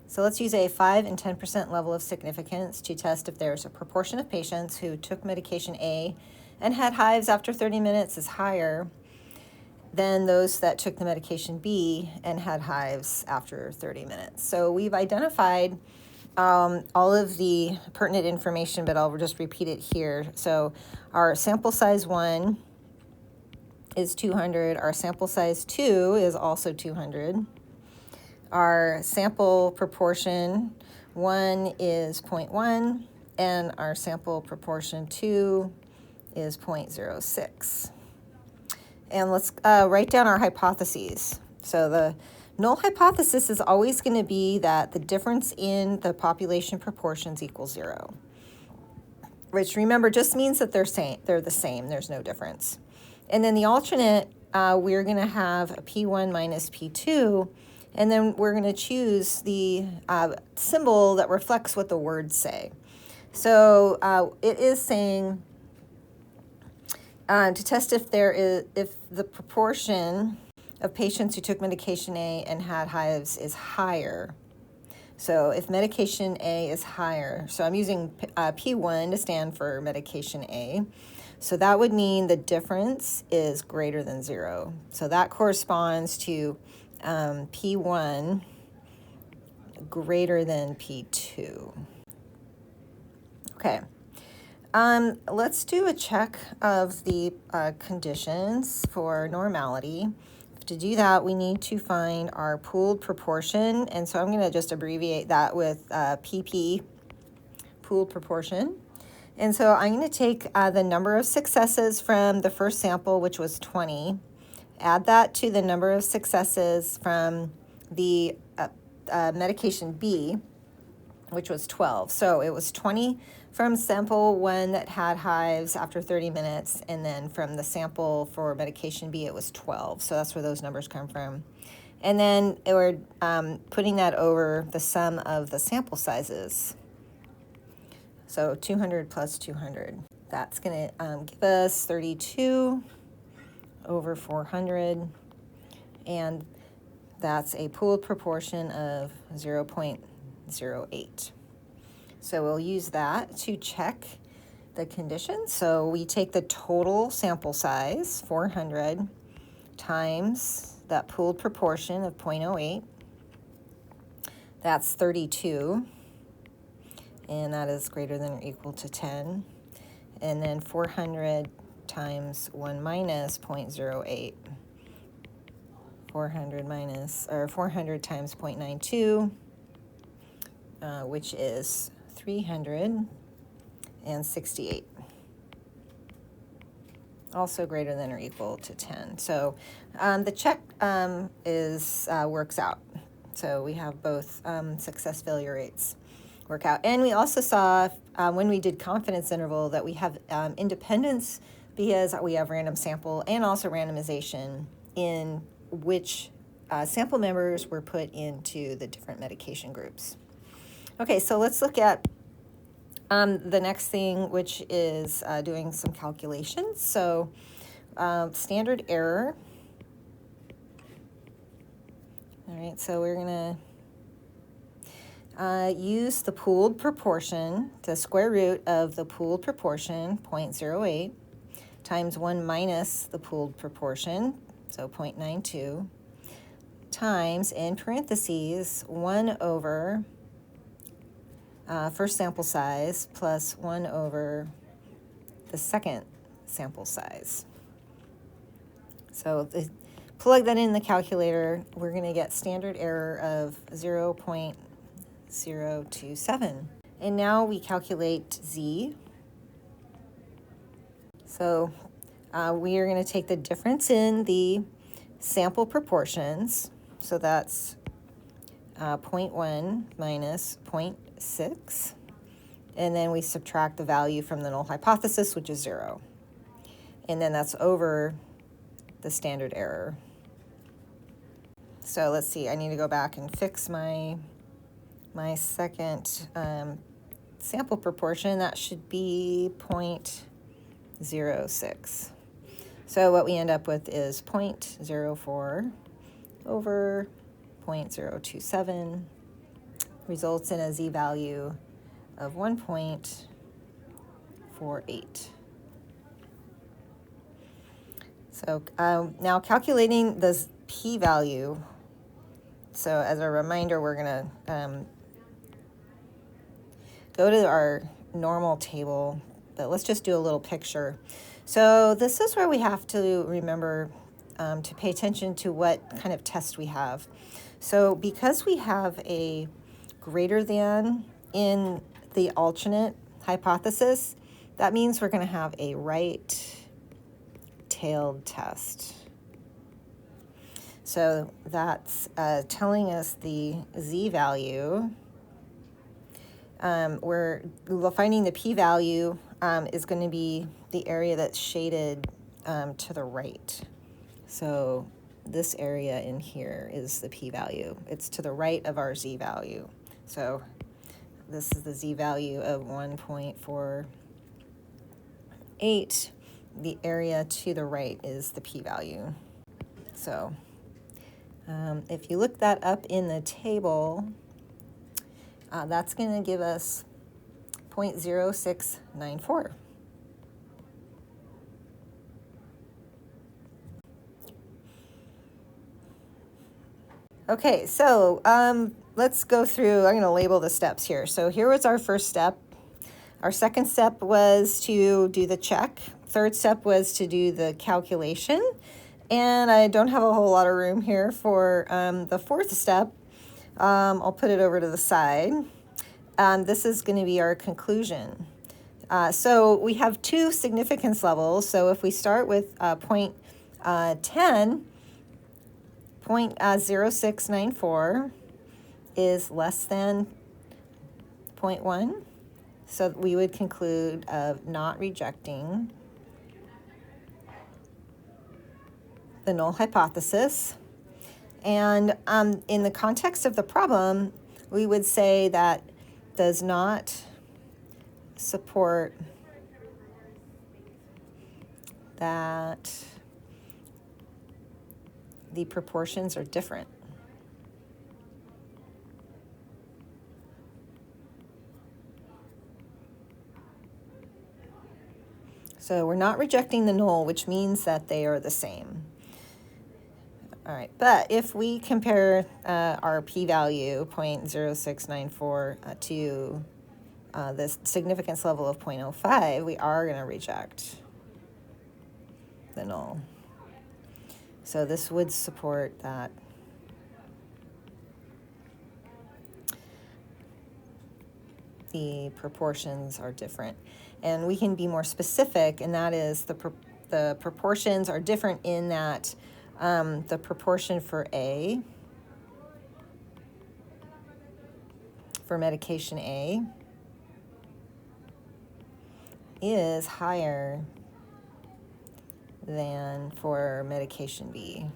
So let's use a 5 and 10% level of significance to test if there's a proportion of patients who took medication A and had hives after 30 minutes is higher than those that took the medication B and had hives after 30 minutes. So we've identified all of the pertinent information, but I'll just repeat it here. So our sample size 1 is 200. Our sample size 2 is also 200. Our sample proportion 1 is 0.1, and our sample proportion 2 is 0.06. And let's write down our hypotheses. So the null hypothesis is always going to be that the difference in the population proportions equals 0, which, remember, just means that they're the same. There's no difference. And then the alternate, we're going to have a P1 minus P2, and then we're going to choose the symbol that reflects what the words say. So it is saying to test if the proportion of patients who took medication A and had hives is higher. So if medication A is higher, so I'm using P1 to stand for medication A. So that would mean the difference is greater than 0. So that corresponds to P1 greater than P2. Okay. Let's do a check of the conditions for normality. To do that, we need to find our pooled proportion, and so I'm going to just abbreviate that with PP, pooled proportion. And so I'm going to take the number of successes from the first sample, which was 20, add that to the number of successes from the medication B, which was 12. So it was 20 from sample 1 that had hives after 30 minutes, and then from the sample for medication B, it was 12. So that's where those numbers come from. And then we're putting that over the sum of the sample sizes. So 200 plus 200. That's going to give us 32 over 400, and that's a pooled proportion of 0.08. So we'll use that to check the conditions. So we take the total sample size, 400, times that pooled proportion of 0.08. That's 32, and that is greater than or equal to 10. And then 400 times 1 minus 0.08. 400 times 0.92, which is 368. Also greater than or equal to 10. So the check works out. So we have both success failure rates work out. And we also saw when we did confidence interval that we have independence because we have random sample and also randomization in which sample members were put into the different medication groups. Okay, so let's look at the next thing, which is doing some calculations. So standard error. All right, so we're going to use the pooled proportion, the square root of the pooled proportion, 0.08, times 1 minus the pooled proportion, so 0.92, times, in parentheses, 1 over first sample size plus 1 over the second sample size. So plug that in the calculator, we're going to get standard error of 0.027. And now we calculate Z. So we are going to take the difference in the sample proportions. So that's 0.1 minus 0.6. And then we subtract the value from the null hypothesis, which is 0. And then that's over the standard error. So let's see, I need to go back and fix my second sample proportion. That should be 0.06. So what we end up with is 0.04 over 0.027, results in a z-value of 1.48. So now calculating the p-value. So as a reminder, we're going to go to our normal table, but let's just do a little picture. So this is where we have to remember to pay attention to what kind of test we have. So because we have a greater than in the alternate hypothesis, that means we're going to have a right-tailed test. So that's telling us the z-value. We're finding the p-value is going to be the area that's shaded to the right. So this area in here is the p-value. It's to the right of our z-value. So this is the z-value of 1.48. The area to the right is the p-value. So if you look that up in the table, that's going to give us 0.0694. Okay, so let's go through. I'm going to label the steps here. So here was our first step. Our second step was to do the check. Third step was to do the calculation. And I don't have a whole lot of room here for the fourth step. I'll put it over to the side. This is going to be our conclusion. So we have two significance levels. So if we start with point 10, 0.0694 is less than 0.1. So we would conclude of not rejecting the null hypothesis. And in the context of the problem, we would say that does not support that the proportions are different. So we're not rejecting the null, which means that they are the same. All right, but if we compare our p-value, 0.0694, to this significance level of 0.05, we are going to reject the null. So this would support that the proportions are different. And we can be more specific, and that is the proportions are different in that the proportion for A, for medication A, is higher than for medication B.